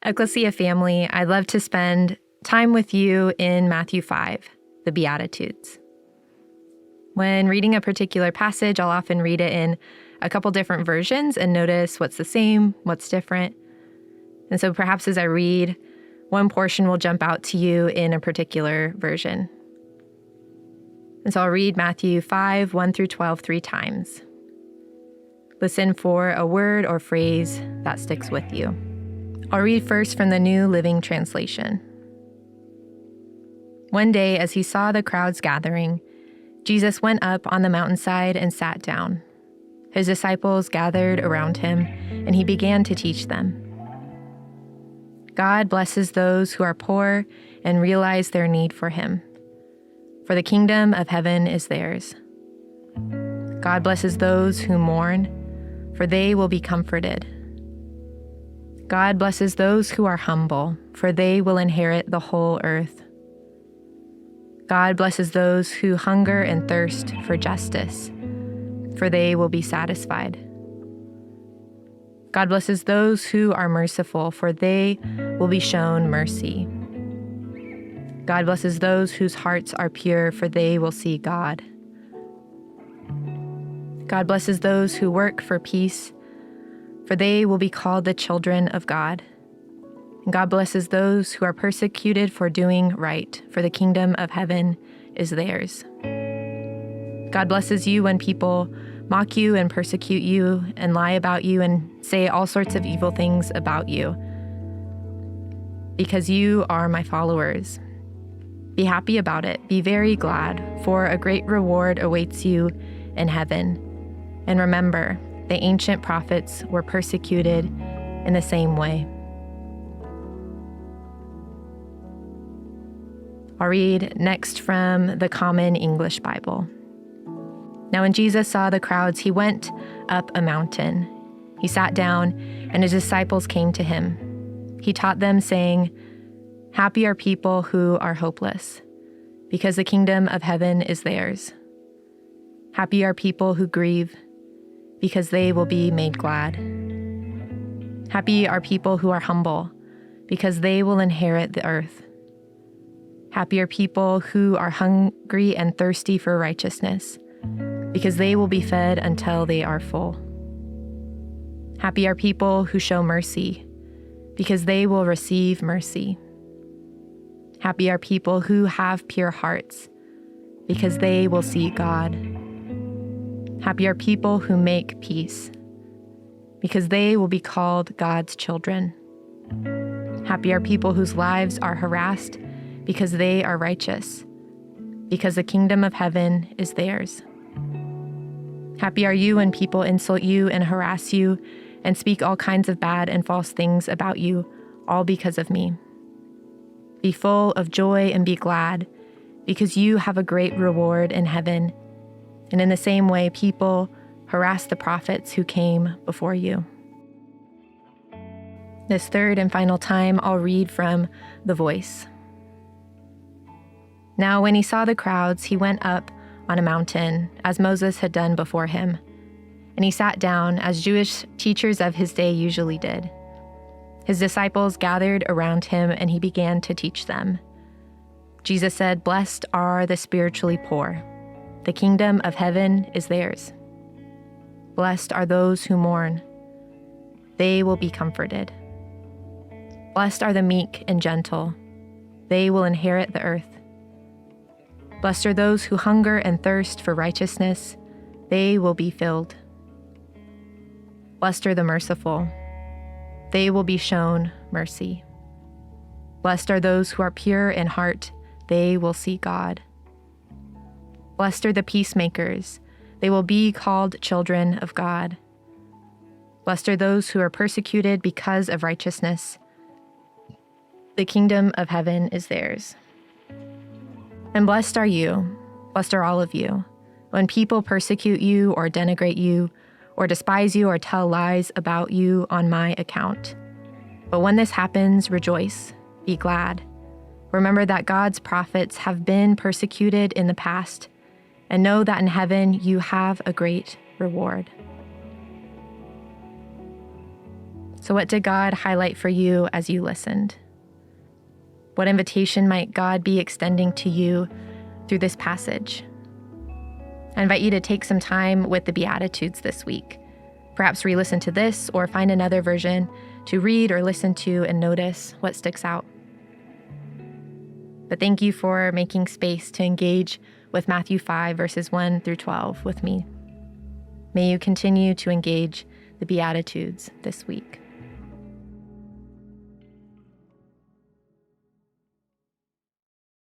Ecclesia family, I'd love to spend time with you in Matthew 5, the Beatitudes. When reading a particular passage, I'll often read it in a couple different versions and notice what's the same, what's different. And so perhaps as I read, one portion will jump out to you in a particular version. And so I'll read Matthew 5, 1 through 12 3 times. Listen for a word or phrase that sticks with you. I'll read first from the New Living Translation. One day, as he saw the crowds gathering, Jesus went up on the mountainside and sat down. His disciples gathered around him, and he began to teach them. God blesses those who are poor and realize their need for him, for the kingdom of heaven is theirs. God blesses those who mourn, for they will be comforted. God blesses those who are humble, for they will inherit the whole earth. God blesses those who hunger and thirst for justice, for they will be satisfied. God blesses those who are merciful, for they will be shown mercy. God blesses those whose hearts are pure, for they will see God. God blesses those who work for peace, for they will be called the children of God. And God blesses those who are persecuted for doing right, for the kingdom of heaven is theirs. God blesses you when people mock you and persecute you and lie about you and say all sorts of evil things about you, because you are my followers. Be happy about it. Be very glad, for a great reward awaits you in heaven. And remember, the ancient prophets were persecuted in the same way. I'll read next from the Common English Bible. Now when Jesus saw the crowds, he went up a mountain. He sat down, and his disciples came to him. He taught them, saying, "Happy are people who are hopeless, because the kingdom of heaven is theirs. Happy are people who grieve, because they will be made glad. Happy are people who are humble, because they will inherit the earth. Happy are people who are hungry and thirsty for righteousness, because they will be fed until they are full. Happy are people who show mercy, because they will receive mercy. Happy are people who have pure hearts, because they will see God. Happy are people who make peace, because they will be called God's children. Happy are people whose lives are harassed, because they are righteous, because the kingdom of heaven is theirs. Happy are you when people insult you and harass you and speak all kinds of bad and false things about you, all because of me. Be full of joy and be glad, because you have a great reward in heaven. And in the same way, people harass the prophets who came before you." This third and final time, I'll read from The Voice. Now, when he saw the crowds, he went up on a mountain, as Moses had done before him. And he sat down, as Jewish teachers of his day usually did. His disciples gathered around him, and he began to teach them. Jesus said, "Blessed are the spiritually poor. The kingdom of heaven is theirs. Blessed are those who mourn. They will be comforted. Blessed are the meek and gentle. They will inherit the earth. Blessed are those who hunger and thirst for righteousness. They will be filled. Blessed are the merciful. They will be shown mercy. Blessed are those who are pure in heart. They will see God. Blessed are the peacemakers. They will be called children of God. Blessed are those who are persecuted because of righteousness. The kingdom of heaven is theirs. And blessed are you, blessed are all of you, when people persecute you or denigrate you or despise you or tell lies about you on my account. But when this happens, rejoice, be glad. Remember that God's prophets have been persecuted in the past, and know that in heaven you have a great reward." So what did God highlight for you as you listened? What invitation might God be extending to you through this passage? I invite you to take some time with the Beatitudes this week. Perhaps re-listen to this or find another version to read or listen to and notice what sticks out. But thank you for making space to engage with Matthew 5, verses 1 through 12 with me. May you continue to engage the Beatitudes this week.